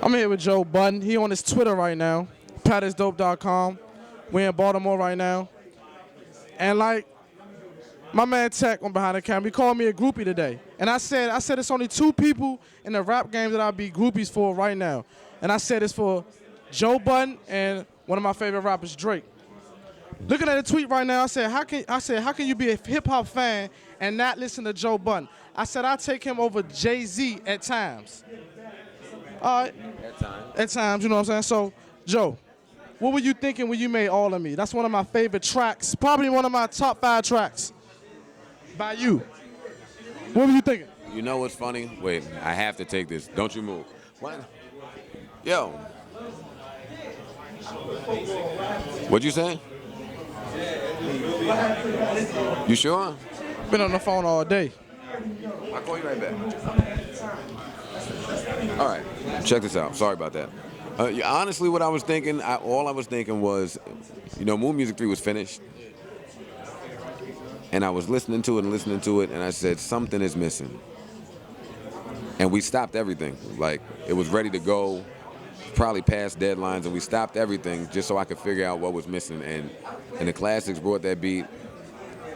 I'm here with Joe Budden. He on his Twitter right now, PATisDOPE.com. We're in Baltimore right now. And like my man Tech on behind the camera, he called me a groupie today. And I said it's only two people in the rap game that I'd be groupies for right now. And I said it's for Joe Budden and one of my favorite rappers, Drake. Looking at the tweet right now, I said, how can you be a hip hop fan and not listen to Joe Budden? I said I take him over Jay-Z at times. All right. At times. At times, you know what I'm saying? So, Joe, what were you thinking when you made All of Me? That's one of my favorite tracks, probably one of my top 5 tracks by you. What were you thinking? You know what's funny? Wait, I have to take this. Don't you move. What? Yo. What'd you say? You sure? Been on the phone all day. I'll call you right back. All right, check this out. Sorry about that. Honestly, what I was thinking, all I was thinking was, Moon Music 3 was finished. And I was listening to it, and I said, something is missing. And we stopped everything. Like, it was ready to go, probably past deadlines, and we stopped everything just so I could figure out what was missing. And the Classics brought that beat.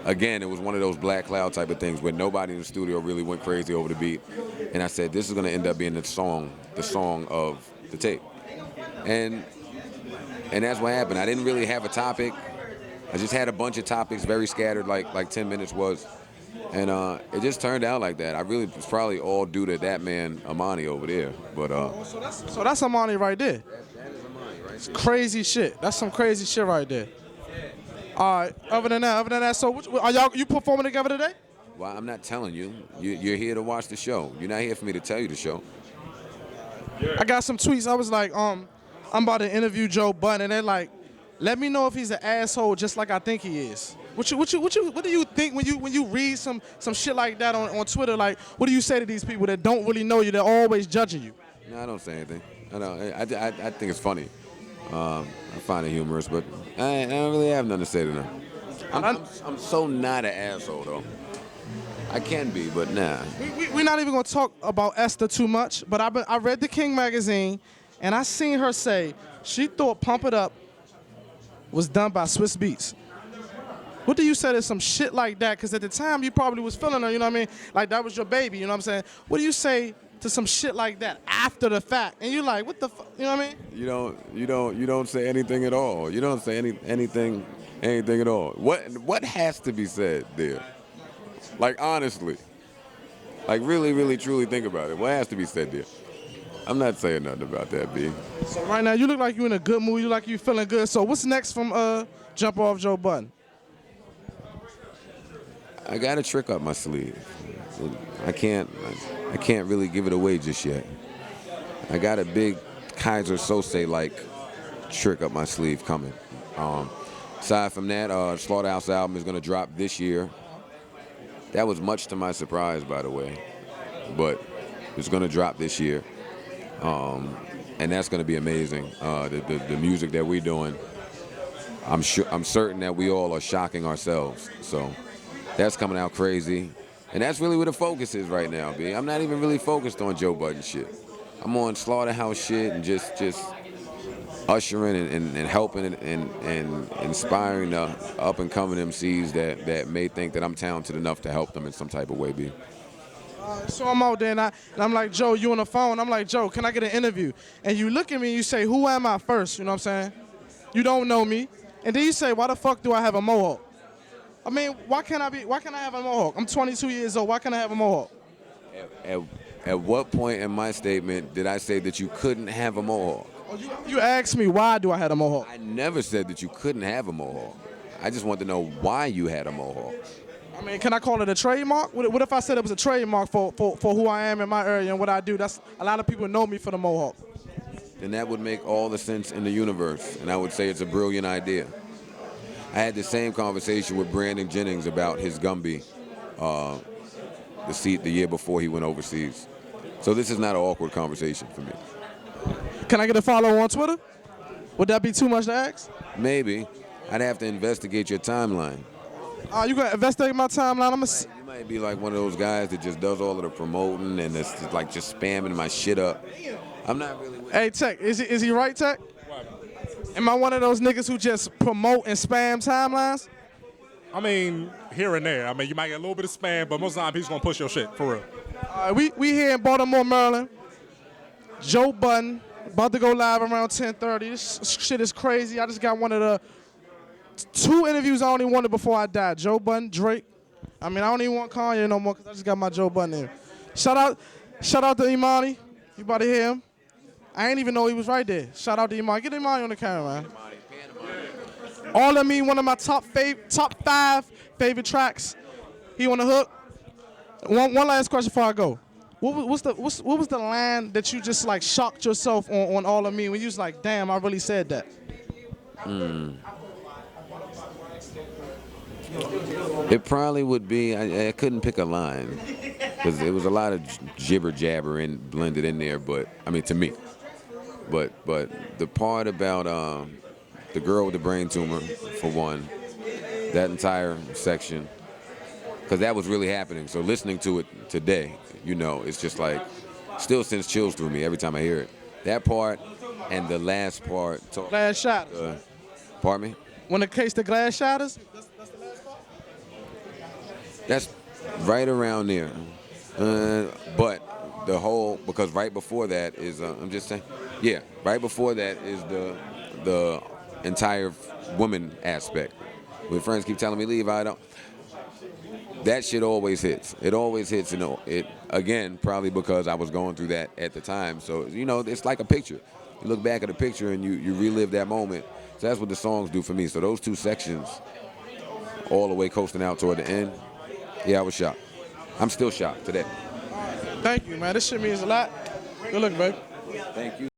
Again, it was one of those Black Cloud type of things where nobody in the studio really went crazy over the beat. And I said, this is going to end up being the song of the tape. And that's what happened. I didn't really have a topic. I just had a bunch of topics, very scattered, like 10 minutes was. And it just turned out like that. It was probably all due to that man, Amani, over there. But So that's Amani right there. That is Amani, right? It's crazy shit. That's some crazy shit right there. All right. Other than that, so you performing together today? Well, I'm not telling you. You're here to watch the show. You're not here for me to tell you the show. I got some tweets. I was like, I'm about to interview Joe Budden, and they're like, let me know if he's an asshole just like I think he is. What do you think when you read some shit like that on Twitter? Like, what do you say to these people that don't really know you? They're always judging you. No, I don't say anything. I think it's funny. I find it humorous, but I don't really have nothing to say to them. I'm so not an asshole, though. I can be, but nah. We're not even going to talk about Esther too much, but I read the King magazine, and I seen her say she thought Pump It Up was done by Swiss Beats. What do you say to some shit like that? Because at the time, you probably was feeling her, you know what I mean? Like, that was your baby, you know what I'm saying? What do you say to some shit like that after the fact? And you're like, what the fuck, you know what I mean? You don't say anything at all. You don't say anything at all. What has to be said there? Like, honestly. Like, really, really, truly think about it. What has to be said there? I'm not saying nothing about that, B. So right now, you look like you're in a good mood. You look like you're feeling good. So what's next from Jump Off Joe Budden? I got a trick up my sleeve. I can't really give it away just yet. I got a big Kaiser Sose-like trick up my sleeve coming. Aside from that, Slaughterhouse album is going to drop this year. That was much to my surprise, by the way. But it's going to drop this year. And that's going to be amazing. The music that we're doing, I'm certain that we all are shocking ourselves. So that's coming out crazy. And that's really where the focus is right now, B. I'm not even really focused on Joe Budden shit. I'm on Slaughterhouse shit and just ushering and helping and inspiring the up-and-coming MCs that may think that I'm talented enough to help them in some type of way, B. So I'm out there, and I'm like, Joe, you on the phone. I'm like, Joe, can I get an interview? And you look at me and you say, who am I first? You know what I'm saying? You don't know me. And then you say, why the fuck do I have a mohawk? I mean, why can't I have a mohawk? I'm 22 years old. Why can't I have a mohawk? At what point in my statement did I say that you couldn't have a mohawk? Oh, you asked me why do I have a mohawk. I never said that you couldn't have a mohawk. I just want to know why you had a mohawk. I mean, can I call it a trademark? What if I said it was a trademark for who I am in my area and what I do? That's a lot of people know me for the mohawk. Then that would make all the sense in the universe, and I would say it's a brilliant idea. I had the same conversation with Brandon Jennings about his Gumby, the year before he went overseas. So this is not an awkward conversation for me. Can I get a follow on Twitter? Would that be too much to ask? Maybe. I'd have to investigate your timeline. You gonna investigate my timeline? You might be like one of those guys that just does all of the promoting and it's just like just spamming my shit up. I'm not really with Hey, Tech, is he right, Tech? Am I one of those niggas who just promote and spam timelines? I mean, here and there. I mean, you might get a little bit of spam, but most of the time he's gonna push your shit for real. We here in Baltimore, Maryland. Joe Budden, about to go live around 10:30. This shit is crazy. I just got one of the 2 interviews I only wanted before I died. Joe Budden, Drake. I mean, I don't even want Kanye no more because I just got my Joe Budden in. Shout out to Imani. You about to hear him? I ain't even know he was right there. Shout out to Imani. Get Imani on the camera, man. All of Me, one of my top 5 favorite tracks. He on the hook. One last question before I go. What was the line that you just like shocked yourself on All of Me when you was like, damn, I really said that? It probably would be, I couldn't pick a line because there was a lot of jibber jabber blended in there, but I mean to me. But the part about the girl with the brain tumor, for one, that entire section, because that was really happening. So listening to it today, you know, it's just like, still sends chills through me every time I hear it. That part and the last part. Glass shatters. Pardon me? When the case the glass shatters? That's right around there. But the whole, because right before that is, I'm just saying, yeah, right before that is the entire woman aspect. When friends keep telling me leave, I don't. That shit always hits. It always hits, it again, probably because I was going through that at the time. So, you know, it's like a picture. You look back at a picture and you relive that moment. So that's what the songs do for me. So those 2 sections, all the way coasting out toward the end, yeah, I was shocked. I'm still shocked today. Thank you, man. This shit means a lot. Good luck, baby. Thank you.